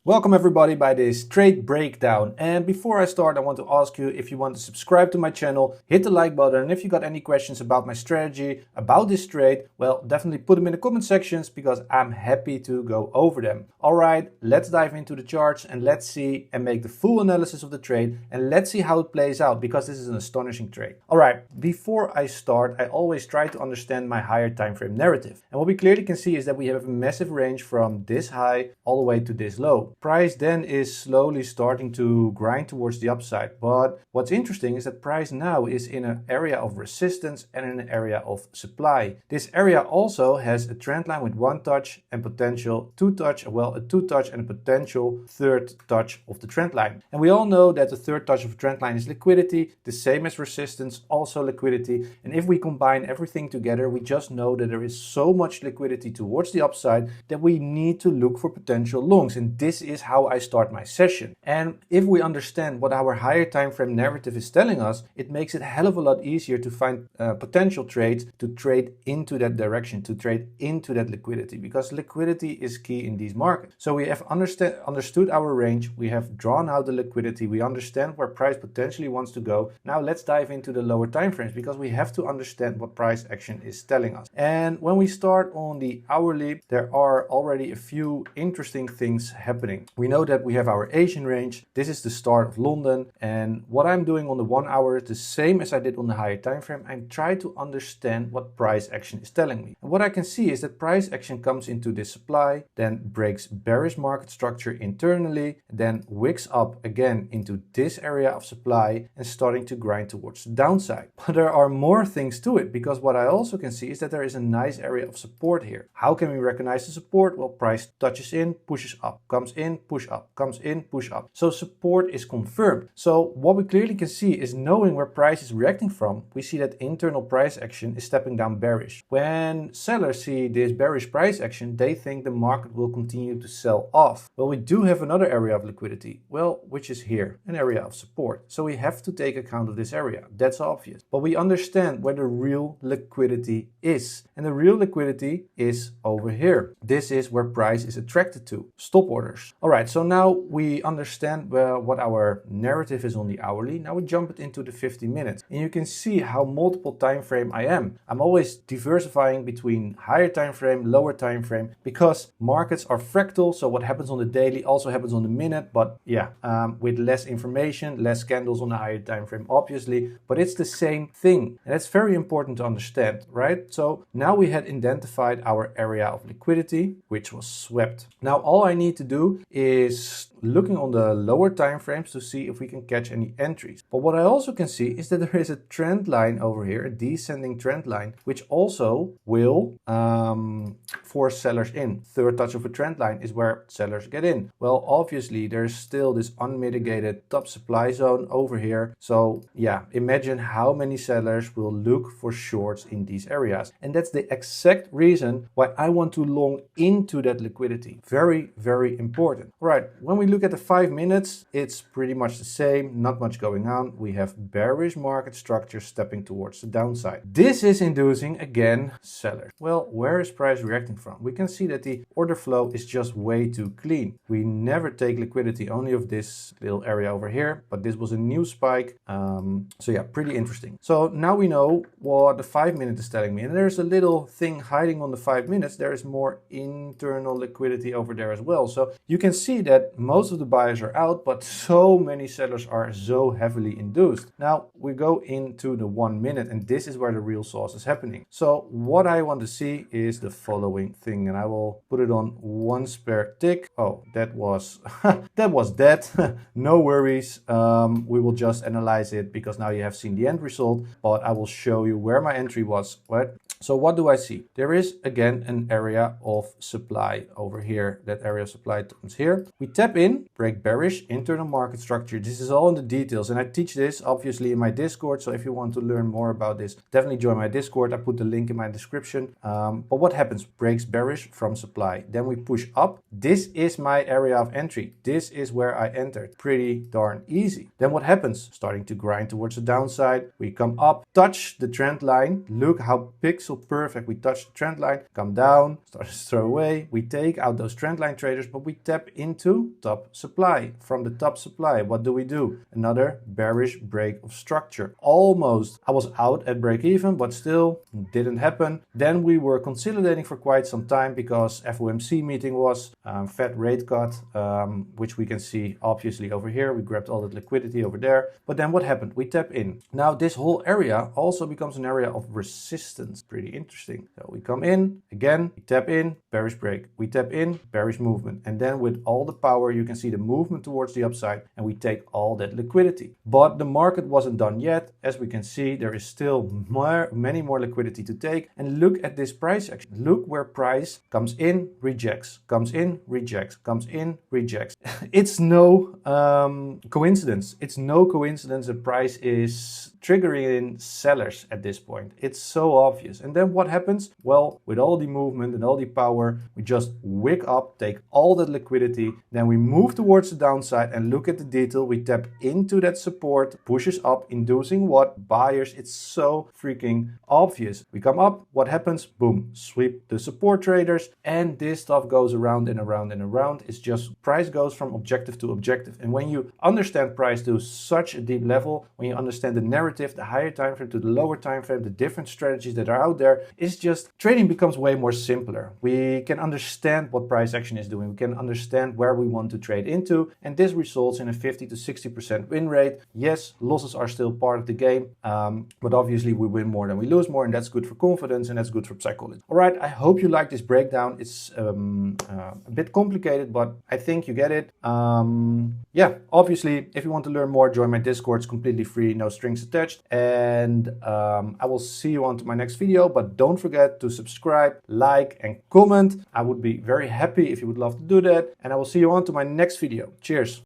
Welcome everybody by this trade breakdown, and before I start I want to ask you if you want to subscribe to my channel, hit the like button, and if you got any questions about my strategy, about this trade, well, definitely put them in the comment sections because I'm happy to go over them. Alright, let's dive into the charts and let's see and make the full analysis of the trade and let's see how it plays out because this is an astonishing trade. Alright, before I start I always try to understand my higher time frame narrative, and what we clearly can see is that we have a massive range from this high all the way to this low. Price then is slowly starting to grind towards the upside, but what's interesting is that price now is in an area of resistance and in an area of supply. This area also has a trend line with one touch and potential two touch, well, a two touch and a potential third touch of the trend line. And we all know that the third touch of a trend line is liquidity, the same as resistance, also liquidity. And if we combine everything together, we just know that there is so much liquidity towards the upside that we need to look for potential longs, and this is how I start my session. And if we understand what our higher time frame narrative is telling us, it makes it a hell of a lot easier to find potential trades to trade into that direction, to trade into that liquidity, because liquidity is key in these markets. So we have understood our range, we have drawn out the liquidity, we understand where price potentially wants to go. Now let's dive into the lower time frames because we have to understand what price action is telling us. And when we start on the hourly, there are already a few interesting things happening. We know that we have our Asian range. This is the start of London, and what I'm doing on the 1 hour is the same as I did on the higher time frame. I try to understand what price action is telling me. And what I can see is that price action comes into this supply, then breaks bearish market structure internally, then wicks up again into this area of supply and starting to grind towards the downside. But there are more things to it, because what I also can see is that there is a nice area of support here. How can we recognize the support? Well, price touches in, pushes up, comes in, push up, comes in, push up. So support is confirmed. So what we clearly can see is, knowing where price is reacting from, we see that internal price action is stepping down bearish. When sellers see this bearish price action, they think the market will continue to sell off. Well, we do have another area of liquidity, well, which is here, an area of support. So we have to take account of this area. That's obvious. But we understand where the real liquidity is. And the real liquidity is over here. This is where price is attracted to. Stop orders. Alright, so now we understand what our narrative is on the hourly. Now we jump it into the 50 minutes. And you can see how multiple time frame I am. I'm always diversifying between higher time frame, lower time frame, because markets are fractal. So what happens on the daily also happens on the minute, but yeah, with less information, less candles on the higher time frame, obviously, but it's the same thing. And that's very important to understand, right? So now we had identified our area of liquidity, which was swept. Now all I need to do is looking on the lower time frames to see if we can catch any entries. But what I also can see is that there is a trend line over here, a descending trend line, which also will force sellers in. Third touch of a trend line is where sellers get in. Well, obviously there's still this unmitigated top supply zone over here. So yeah, imagine how many sellers will look for shorts in these areas. And that's the exact reason why I want to long into that liquidity. Very, very important. All right, when we look at the 5 minutes, it's pretty much the same, not much going on. We have bearish market structure stepping towards the downside. This is inducing, again, sellers. Well, where is price reacting from? We can see that the order flow is just way too clean. We never take liquidity only of this little area over here, but this was a new spike. So yeah, pretty interesting. So now we know what the 5 minute is telling me, and there's a little thing hiding on the 5 minutes. There is more internal liquidity over there as well. So you can see that most of the buyers are out, but so many sellers are so heavily induced. Now we go into the 1 minute, and this is where the real sauce is happening. So what I want to see is the following thing, and I will put it on one spare tick. Oh, that was that. No worries. We will just analyze it because now you have seen the end result, but I will show you where my entry was. Right? So what do I see? There is again an area of supply over here. That area of supply comes here. We tap in, break bearish, internal market structure. This is all in the details, and I teach this obviously in my Discord. So if you want to learn more about this, definitely join my Discord. I put the link in my description. But what happens? Breaks bearish from supply. Then we push up. This is my area of entry. This is where I entered. Pretty darn easy. Then what happens? Starting to grind towards the downside. We come up, touch the trend line. Look how pixel perfect. We touch the trend line, come down, start to throw away. We take out those trend line traders, but we tap into top top supply. From the top supply, what do? Another bearish break of structure. Almost. I was out at break even, but still didn't happen. Then we were consolidating for quite some time because FOMC meeting was Fed rate cut, which we can see obviously over here. We grabbed all that liquidity over there. But then what happened? We tap in. Now this whole area also becomes an area of resistance. Pretty interesting. So we come in, again, we tap in, bearish break. We tap in, bearish movement. And then with all the power, you can see the movement towards the upside and we take all that liquidity. But the market wasn't done yet. As we can see, there is still many more liquidity to take. And look at this price action. Look where price comes in, rejects, comes in, rejects, comes in, rejects. It's no coincidence. It's no coincidence that price is triggering in sellers at this point. It's so obvious. And then what happens? Well, with all the movement and all the power, we just wick up, take all that liquidity, then we move towards the downside and look at the detail. We tap into that support, pushes up, inducing what? Buyers. It's so freaking obvious. We come up, what happens? Boom, sweep the support traders, and this stuff goes around and around and around. It's just price goes from objective to objective. And when you understand price to such a deep level, when you understand the narrative, the higher time frame to the lower time frame, the different strategies that are out there, it's just trading becomes way more simpler. We can understand what price action is doing. We can understand where we want to trade into, and this results in a 50 to 60% win rate. Yes, losses are still part of the game, but obviously we win more than we lose more, and that's good for confidence and that's good for psychology. All right, I hope you like this breakdown. It's a bit complicated, but I think you get it. Yeah, obviously, if you want to learn more, join my Discord. It's completely free, no strings attached. And I will see you on to my next video, but don't forget to subscribe, like and comment. I would be very happy if you would love to do that, and I will see you on to my next video. Cheers.